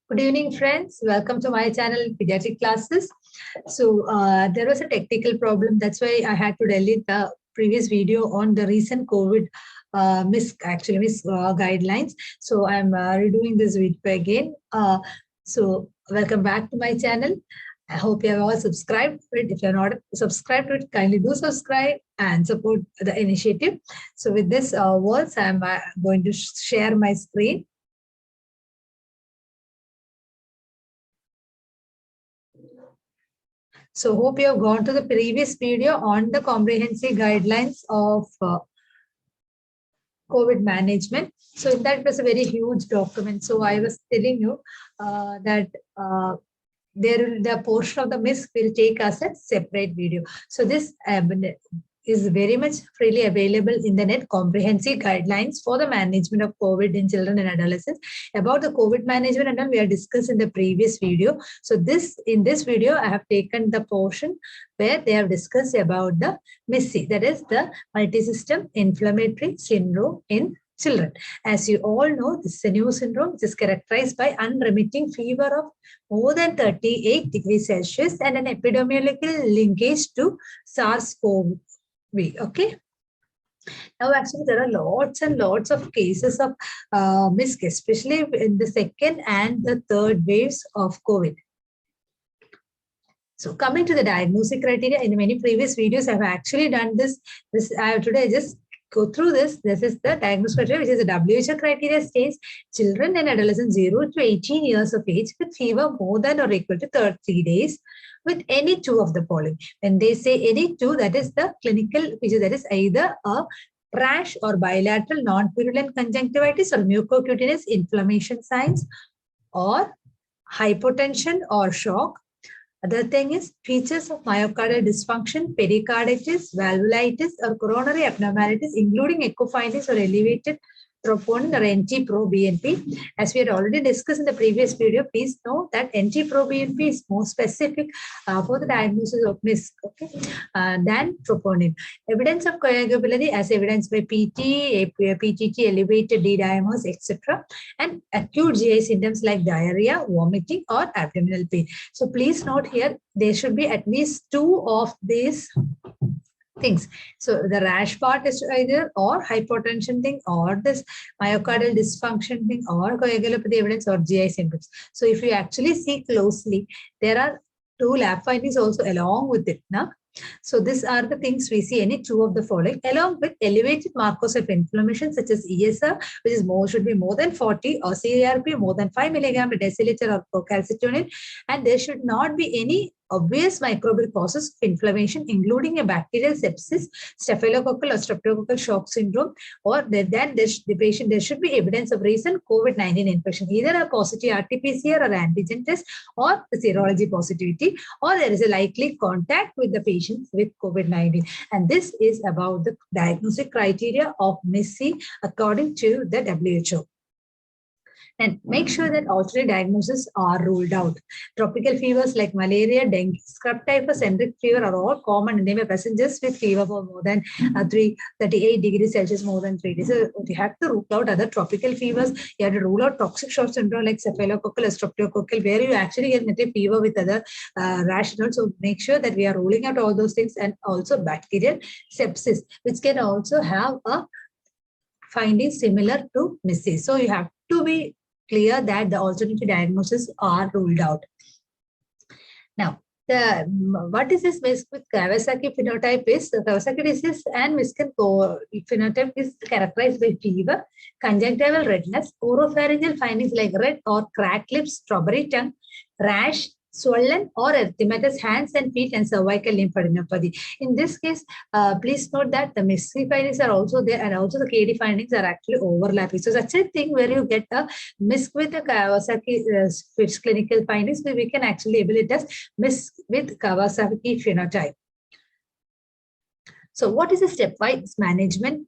Good evening, friends. Welcome to my channel, Pediatric Classes. So there was a technical problem. That's why I had to delete the previous video on the recent COVID MISC guidelines. So I'm redoing this video again. So welcome back to my channel. I hope you have all subscribed to it. If you're not subscribed to it, kindly do subscribe and support the initiative. So with this words, I'm going to share my screen. So hope you have gone to the previous video on the comprehensive guidelines of COVID management. So in that was a very huge document. So I was telling you that the portion of the MISC will take us a separate video. So this is very much freely available in the net, comprehensive guidelines for the management of COVID in children and adolescents. About the COVID management and all we have discussed in the previous video. So in this video, I have taken the portion where they have discussed about the MISC, that is the multisystem inflammatory syndrome in children. As you all know, this is a new syndrome which is characterized by unremitting fever of more than 38 degrees Celsius and an epidemiological linkage to SARS-CoV. Okay. Now, actually, there are lots and lots of cases of MISC, especially in the second and the third waves of COVID. So, coming to the diagnostic criteria, in many previous videos, I've actually done this. Today, I just go through this. This is the diagnostic criteria, which is the WHO criteria states children and adolescents 0 to 18 years of age with fever more than or equal to 30 days. With any two of the following. When they say any two, that is the clinical feature, that is either a rash or bilateral non-purulent conjunctivitis or mucocutaneous inflammation signs or hypotension or shock. Other thing is features of myocardial dysfunction, pericarditis, valvulitis or coronary abnormalities, including echo findings or elevated troponin or NT-proBNP. As we had already discussed in the previous video, please know that NT-proBNP is more specific for the diagnosis of MISC than troponin. Evidence of coagulability as evidenced by PT, PTT, elevated D-dimers, etc. And acute GI symptoms like diarrhea, vomiting or abdominal pain. So please note here, there should be at least two of these things. So the rash part is either or hypotension thing or this myocardial dysfunction thing or coagulopathy evidence or GI symptoms. So if you actually see closely, there are two lab findings also along with it. Now, so these are the things we see any two of the following along with elevated markers of inflammation such as ESR, which is should be more than 40 or CRP more than 5 milligram per deciliter or procalcitonin, and there should not be any obvious microbial causes of inflammation, including a bacterial sepsis, staphylococcal or streptococcal shock syndrome, or there should be evidence of recent COVID-19 infection, either a positive RT-PCR or antigen test or the serology positivity, or there is a likely contact with the patient with COVID-19. And this is about the diagnostic criteria of MISC according to the WHO. And make sure that alternate diagnoses are ruled out. Tropical fevers like malaria, dengue, scrub typhus, endemic fever are all common and they may present just with fever for more than 38 degrees Celsius more than 3 days. So you have to rule out other tropical fevers. You have to rule out toxic shock syndrome like staphylococcal or streptococcal, where you actually get methyl fever with other rash. So make sure that we are ruling out all those things, and also bacterial sepsis, which can also have a finding similar to MISC. So you have to be clear that the alternative diagnoses are ruled out. Now, what is this MISC with Kawasaki phenotype is the Kawasaki disease and MISC phenotype is characterized by fever, conjunctival redness, oropharyngeal findings like red or cracked lips, strawberry tongue, rash, swollen or erythematous hands and feet, and cervical lymphadenopathy. In this case, please note that the MISC findings are also there, and also the KD findings are actually overlapping. So such a thing where you get a MISC with a Kawasaki clinical findings, we can actually label it as MISC with Kawasaki phenotype. So what is the stepwise management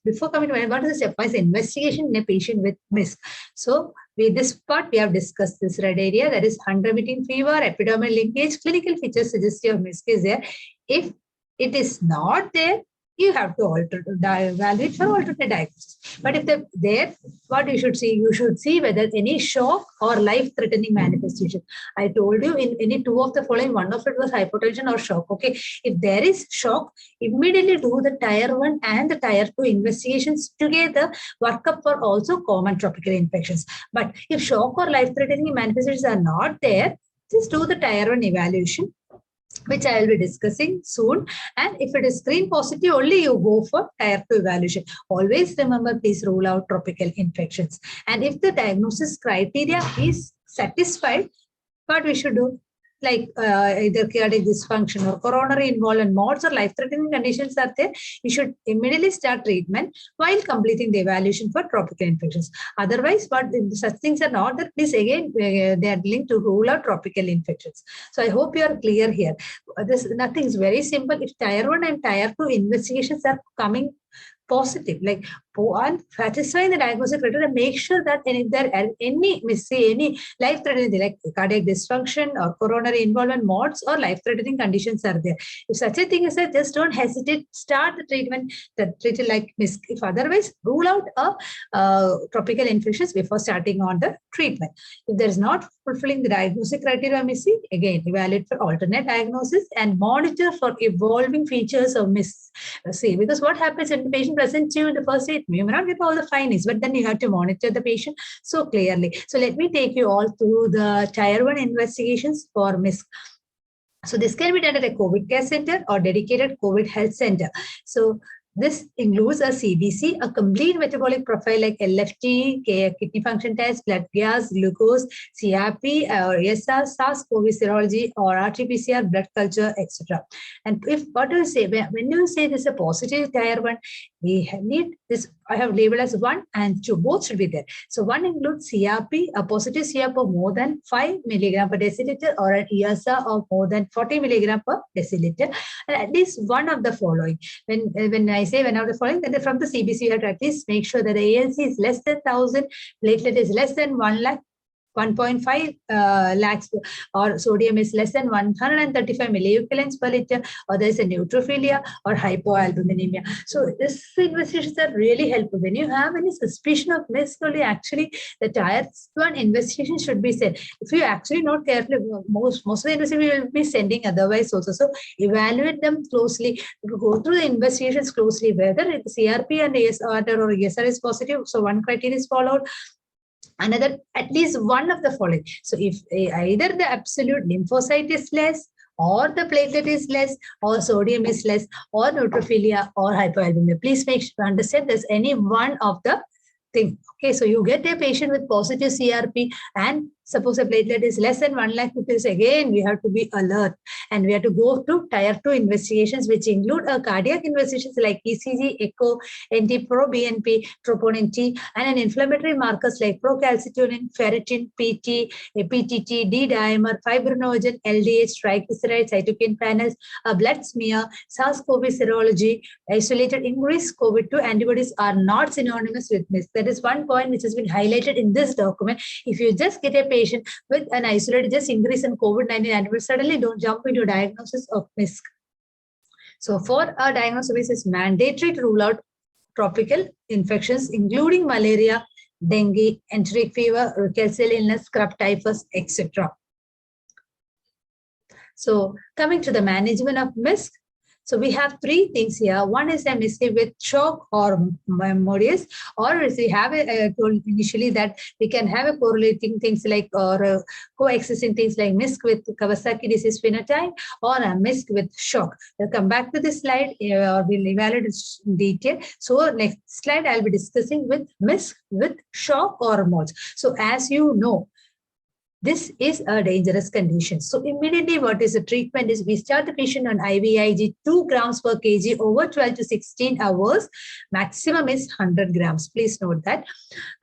before coming to what is the stepwise investigation in a patient with MISC? So with this part, we have discussed this red area, that is unremitting fever, epidermal linkage, clinical features suggestive of MISC is there. If it is not there, you have to evaluate for alternate diagnosis. But if they're there, what you should see? You should see whether any shock or life-threatening manifestation. I told you in any two of the following, one of it was hypotension or shock. Okay, if there is shock, immediately do the tier 1 and the tier 2 investigations together. Workup for also common tropical infections. But if shock or life-threatening manifestations are not there, just do the tier 1 evaluation, which I will be discussing soon. And if it is screen positive, only you go for tier 2 evaluation. Always remember, please rule out tropical infections. And if the diagnosis criteria is satisfied, what we should do? Like either cardiac dysfunction or coronary involvement, MOHs or life-threatening conditions are there, you should immediately start treatment while completing the evaluation for tropical infections. Otherwise, what such things are not there, please again, they are linked to rule out tropical infections. So I hope you are clear here. Nothing is very simple. If tier 1 and tier 2 investigations are coming positive, like one, satisfying the diagnosis criteria, make sure that if there are any life-threatening like cardiac dysfunction or coronary involvement, MOHs or life-threatening conditions are there. If such a thing is there, just don't hesitate, start the treatment, treat it like MISC. If otherwise, rule out tropical infections before starting on the treatment. If there is not fulfilling the diagnostic criteria missing, again, evaluate for alternate diagnosis and monitor for evolving features of MISC. See, because what happens when the patient presents you in the first aid, you may not get all the findings, but then you have to monitor the patient so clearly. So let me take you all through the tier 1 investigations for MISC. So this can be done at a COVID care center or dedicated COVID health center. So this includes a CBC, a complete metabolic profile like LFT, kidney function test, blood gas, glucose, CRP, or ESR, SARS-CoV serology, or RT-PCR, blood culture, etc. And if what do you say? When you say this is a positive tier 1, we need this. I have labeled as 1 and 2. Both should be there. So 1 includes CRP, a positive CRP of more than 5 milligram per deciliter, or an ESR of more than 40 milligram per deciliter, and at least one of the following. When I say one of the following, then from the CBC, you have to at least make sure that the ANC is less than 1,000, platelet is less than 1 lakh, 1.5 lakhs, or sodium is less than 135 milliequivalents per liter, or there is a neutrophilia or hypoalbuminemia. So these investigations are really helpful. When you have any suspicion of MISC, only actually the tier 1 investigation should be sent. If you actually not carefully, most of the investigations will be sending otherwise also. So evaluate them closely, go through the investigations closely, whether it's CRP and ESR or ESR is positive. So one criteria is followed. Another, at least one of the following. So if either the absolute lymphocyte is less, or the platelet is less, or sodium is less, or neutrophilia, or hypoalbuminemia, please make sure to understand there's any one of the thing. Okay, so you get a patient with positive CRP and suppose a platelet is less than 1 lakh rupees, again, we have to be alert and we have to go to tier 2 investigations, which include cardiac investigations like ECG, echo, NT-proBNP, troponin T, and an inflammatory markers like procalcitonin, ferritin, PT, PTT, D-dimer, fibrinogen, LDH, triglyceride, cytokine panels, a blood smear, SARS-CoV serology, isolated increased COVID-2 antibodies are not synonymous with MISC. That is one point which has been highlighted in this document. If you just get a patient with an isolated just increase in COVID-19 antibodies, suddenly don't jump into diagnosis of MISC. So for a diagnosis, it's mandatory to rule out tropical infections, including malaria, dengue, enteric fever, rickettsial cell illness, scrub typhus, etc. So coming to the management of MISC, so we have three things here. One is a MISC with shock or MODS, or we have told initially that we can have a correlating things like or coexisting things like MISC with Kawasaki disease phenotype or a MISC with shock. We'll come back to this slide or we'll evaluate it in detail. So next slide I'll be discussing with MISC with shock or MODS. So as you know, this is a dangerous condition. So immediately what is the treatment is we start the patient on IVIG 2 grams per kg over 12 to 16 hours. Maximum is 100 grams. Please note that.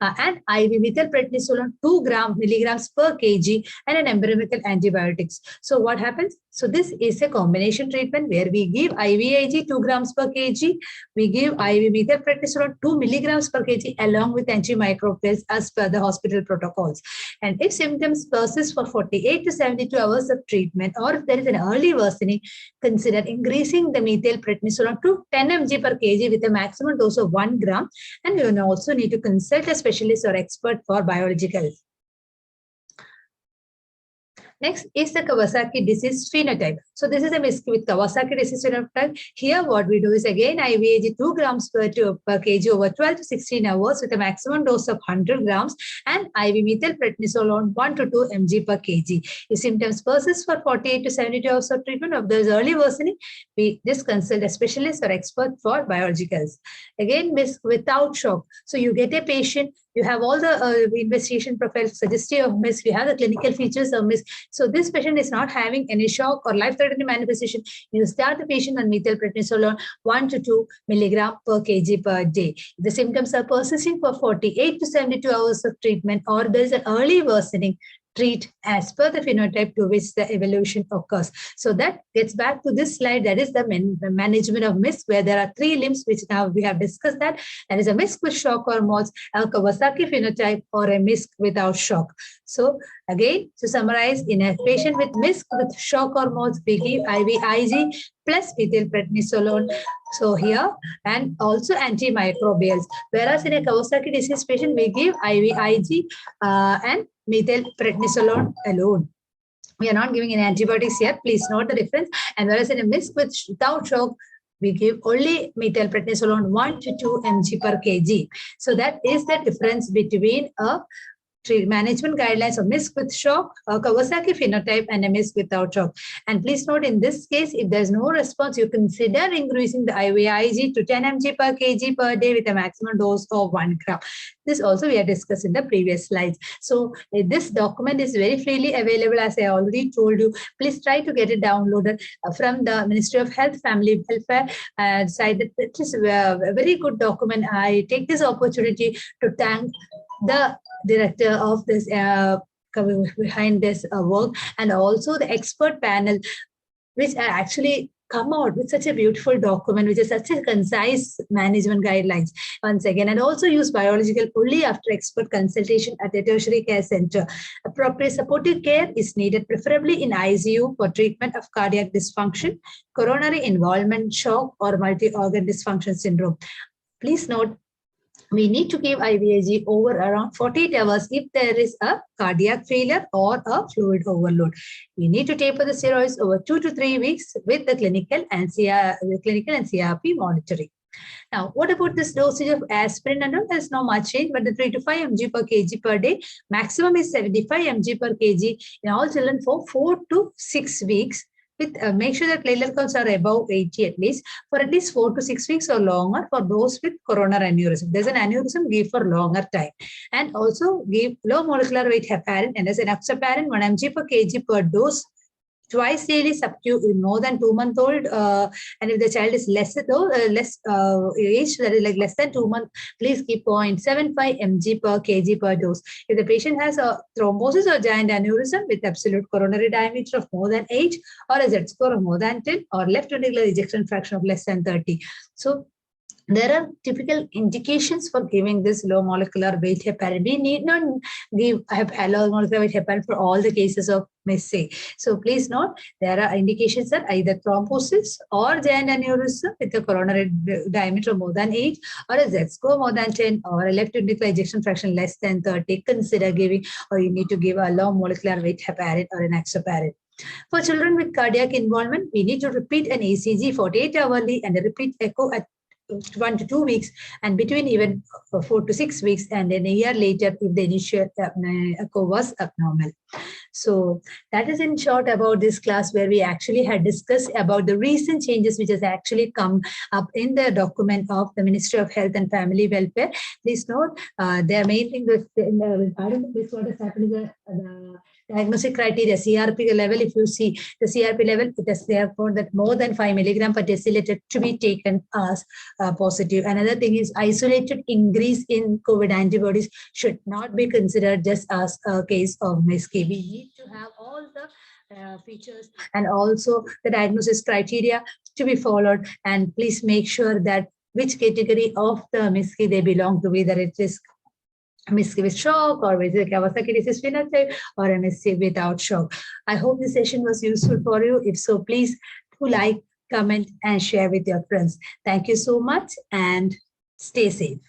And IV methylprednisolone 2 milligrams per kg and an empirical antibiotics. So what happens? So this is a combination treatment where we give IVIG 2 grams per kg. We give IV methylprednisolone 2 milligrams per kg along with antimicrobials as per the hospital protocols. And if symptoms persist for 48 to 72 hours of treatment, or if there is an early worsening, consider increasing the methylprednisolone to 10 mg per kg with a maximum dose of 1 gram. And you will also need to consult a specialist or expert for biological. Next is the Kawasaki disease phenotype. So this is a MISC with Kawasaki disease phenotype. Here what we do is again IVIG 2 grams per kg over 12 to 16 hours with a maximum dose of 100 grams and IV methylprednisolone 1 to 2 mg per kg. If symptoms persist for 48 to 72 hours of treatment, of those early worsening, we just consult a specialist or expert for biologicals. Again, MISC without shock. So you get a patient, you have all the investigation profiles suggestive of MISC, you have the clinical features of MISC. So this patient is not having any shock or life-threatening manifestation. You start the patient on methylprednisolone 1 to 2 milligram per kg per day. If the symptoms are persisting for 48 to 72 hours of treatment, or there is an early worsening, treat as per the phenotype to which the evolution occurs. So that gets back to this slide, that is the management of MISC, where there are 3 limbs, which now we have discussed that. That is a MISC with shock or MOH, a Kawasaki phenotype, or a MISC without shock. So again, to summarize, in a patient with MISC with shock or MOH, we give IVIG plus methylprednisolone. So here, and also antimicrobials. Whereas in a Kawasaki disease patient, we give IVIG and methylprednisolone alone. We are not giving any antibiotics here. Please note the difference. And whereas in a MISC without shock, we give only methylprednisolone 1 to 2 mg per kg. So that is the difference between a management guidelines of MISC with shock, Kawasaki phenotype, and a MISC without shock. And please note, in this case, if there's no response, you consider increasing the IVIG to 10 mg per kg per day with a maximum dose of 1 gram. This also we have discussed in the previous slides. So this document is very freely available, as I already told you. Please try to get it downloaded from the Ministry of Health, Family Welfare site. It is a very good document. I take this opportunity to thank the director of this behind this work, and also the expert panel, which are actually come out with such a beautiful document, which is such a concise management guidelines once again, and also use biological only after expert consultation at a tertiary care center. Appropriate supportive care is needed, preferably in ICU, for treatment of cardiac dysfunction, coronary involvement, shock, or multi-organ dysfunction syndrome. Please note, we need to give IVIG over around 48 hours if there is a cardiac failure or a fluid overload. We need to taper the steroids over 2 to 3 weeks with the clinical and CRP monitoring. Now, what about this dosage of aspirin? And all? There's no much change, but the 3 to 5 mg per kg per day, maximum is 75 mg per kg in all children for 4 to 6 weeks. With make sure that platelet counts are above 80 at least for at least 4 to 6 weeks or longer for those with coronary aneurysm. There's an aneurysm, give for longer time. And also give low molecular weight heparin and as an enoxaparin 1 mg per kg per dose, twice daily subcu in more than 2-month-old, and if the child is less age, that is like less than 2 months, please keep 0.75 mg per kg per dose. If the patient has a thrombosis or giant aneurysm with absolute coronary diameter of more than 8 or a Z score of more than 10 or left ventricular ejection fraction of less than 30. So there are typical indications for giving this low molecular weight heparin. We need not give low molecular weight heparin for all the cases of MISC. So please note, there are indications that either thrombosis or giant aneurysm with a coronary diameter more than 8 or a Z score more than 10 or a left ventricular ejection fraction less than 30. Consider giving, or you need to give a low molecular weight heparin or an enoxaparin. For children with cardiac involvement, we need to repeat an ECG 48 hourly and a repeat echo at 1 to 2 weeks, and between even 4 to 6 weeks, and then a year later if the initial echo was abnormal. So that is in short about this class, where we actually had discussed about the recent changes which has actually come up in the document of the Ministry of Health and Family Welfare. Please note, their main thing with what has happened is the diagnostic criteria, CRP level. If you see the CRP level, it is therefore that more than 5 milligram per deciliter to be taken as positive. Another thing is isolated increase in COVID antibodies should not be considered just as a case of MISC. We need to have all the features and also the diagnosis criteria to be followed. And please make sure that which category of the MISCI they belong to, whether it is MISCI with shock or whether Kawasaki disease phenotype or MSc without shock. I hope this session was useful for you. If so, please do like, comment, and share with your friends. Thank you so much and stay safe.